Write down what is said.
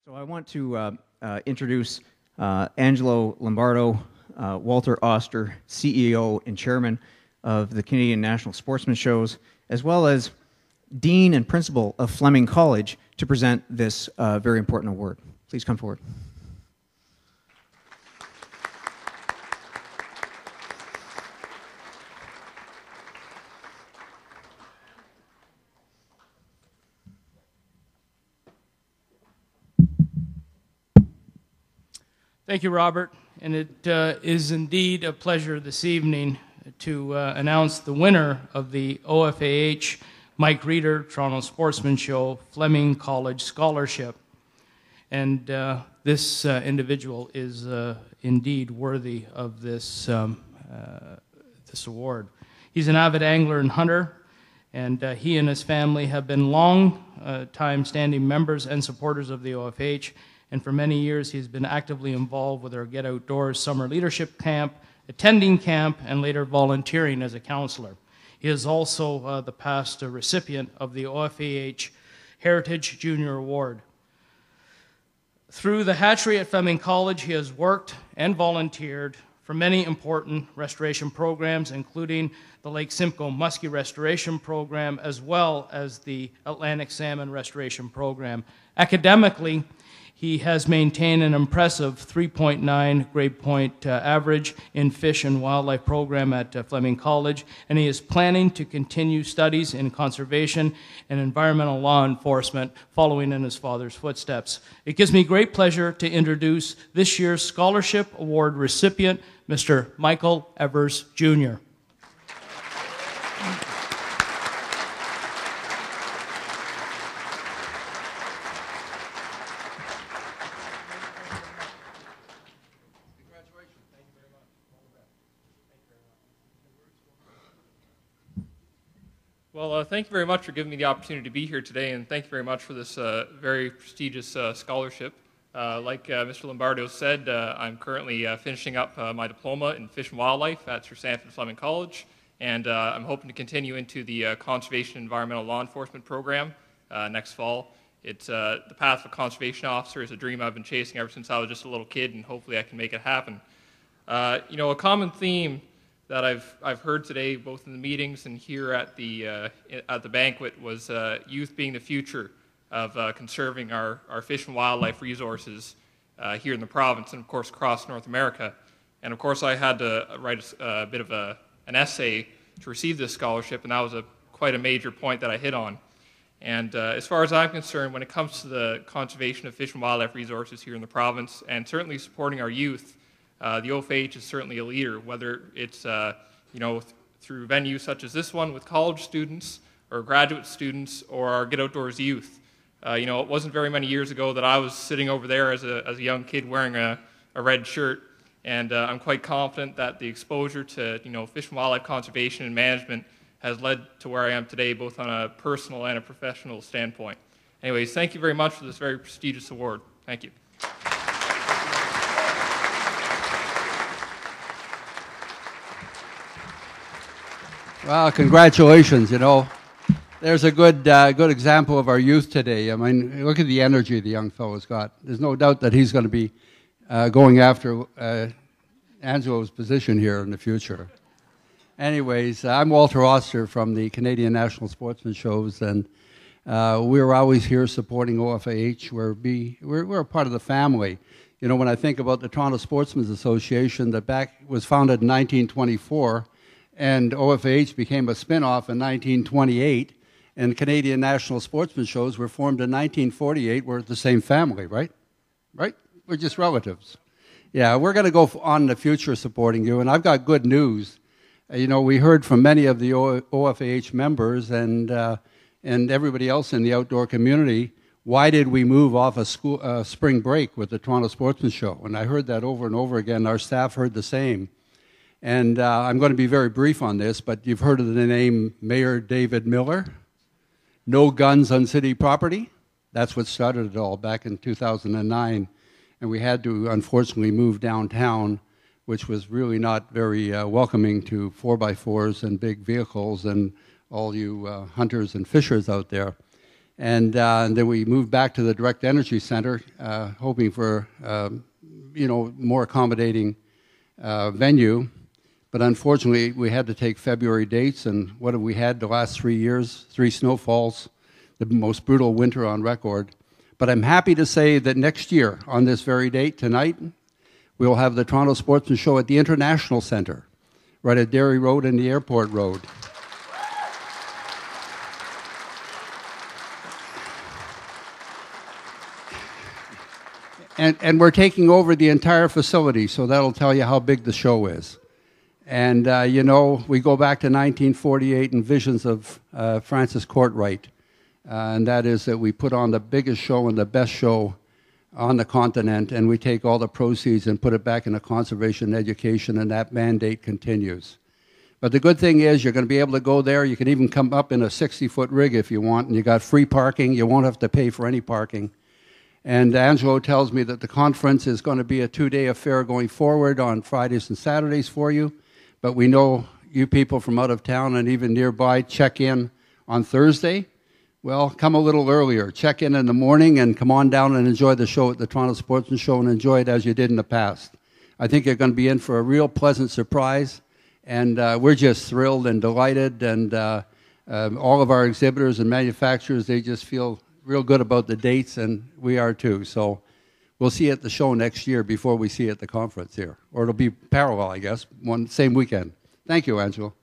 So I want to introduce Angelo Lombardo, Walter Oster, CEO and Chairman of the Canadian National Sportsmen Shows, as well as Dean and Principal of Fleming College to present this very important award. Please come forward. Thank you, Robert, and it is indeed a pleasure this evening to announce the winner of the OFAH Mike Reeder Toronto Sportsman Show Fleming College Scholarship. And this individual is indeed worthy of this, this award. He's an avid angler and hunter, and he and his family have been long-time standing members and supporters of the OFAH. And for many years, he's been actively involved with our Get Outdoors summer leadership camp, attending camp, and later volunteering as a counselor. He is also the past recipient of the OFAH Heritage Junior Award. Through the hatchery at Fleming College, he has worked and volunteered for many important restoration programs, including the Lake Simcoe Muskie Restoration Program, as well as the Atlantic Salmon Restoration Program. Academically, he has maintained an impressive 3.9 grade point average in fish and wildlife program at Fleming College, and he is planning to continue studies in conservation and environmental law enforcement, following in his father's footsteps. It gives me great pleasure to introduce this year's Scholarship Award recipient, Mr. Michael Evers, Jr. Well, thank you very much for giving me the opportunity to be here today, and thank you very much for this very prestigious scholarship. Like Mr. Lombardo said, I'm currently finishing up my diploma in Fish and Wildlife at Sir Sanford Fleming College, and I'm hoping to continue into the Conservation and Environmental Law Enforcement program next fall. It's the path of a conservation officer is a dream I've been chasing ever since I was just a little kid, and hopefully I can make it happen. You know, a common theme that I've heard today, both in the meetings and here at the banquet, was youth being the future of conserving our fish and wildlife resources here in the province and, of course, across North America. And, of course, I had to write a bit of an essay to receive this scholarship, and that was quite a major point that I hit on. And as far as I'm concerned, when it comes to the conservation of fish and wildlife resources here in the province, and certainly supporting our youth, the OFAH is certainly a leader, whether it's you know, through venues such as this one with college students or graduate students or our Get Outdoors youth. You know, it wasn't very many years ago that I was sitting over there as a young kid wearing a red shirt, and I'm quite confident that the exposure to, you know, fish and wildlife conservation and management has led to where I am today, both on a personal and a professional standpoint. Anyways, thank you very much for this very prestigious award. Thank you. Well, congratulations. You know, there's a good example of our youth today. I mean, look at the energy the young fellow's got. There's no doubt that he's going to be going after Angelo's position here in the future. Anyways, I'm Walter Oster from the Canadian National Sportsman Shows, and we're always here supporting OFAH. We're a part of the family. You know, when I think about the Toronto Sportsmen's Association, that was founded in 1924, and OFAH became a spin-off in 1928, and Canadian National Sportsman Shows were formed in 1948. We're the same family, right? Right? We're just relatives. Yeah, we're going to go on in the future supporting you, and I've got good news. You know, we heard from many of the OFAH members and everybody else in the outdoor community, why did we move off a spring break with the Toronto Sportsman Show? And I heard that over and over again. Our staff heard the same. And I'm going to be very brief on this, but you've heard of the name Mayor David Miller. No guns on city property. That's what started it all back in 2009. And we had to, unfortunately, move downtown, which was really not very welcoming to 4x4s and big vehicles and all you hunters and fishers out there. And then we moved back to the Direct Energy Center, hoping for more accommodating venue. But unfortunately, we had to take February dates, and what have we had the last 3 years? 3 snowfalls, the most brutal winter on record. But I'm happy to say that next year, on this very date, tonight, we'll have the Toronto Sportsmen Show at the International Center, right at Derry Road and the Airport Road. And we're taking over the entire facility, so that'll tell you how big the show is. And, we go back to 1948 and visions of Francis Courtwright, and that is that we put on the biggest show and the best show on the continent, and we take all the proceeds and put it back into conservation and education, and that mandate continues. But the good thing is you're going to be able to go there. You can even come up in a 60-foot rig if you want, and you got free parking. You won't have to pay for any parking. And Angelo tells me that the conference is going to be a 2-day affair going forward on Fridays and Saturdays for you. But we know you people from out of town and even nearby check in on Thursday. Well, come a little earlier. Check in the morning and come on down and enjoy the show at the Toronto Sportsman Show and enjoy it as you did in the past. I think you're going to be in for a real pleasant surprise. And we're just thrilled and delighted. And all of our exhibitors and manufacturers, they just feel real good about the dates, and we are too. So we'll see you at the show next year before we see you at the conference here. Or it'll be parallel, I guess, same weekend. Thank you, Angelo.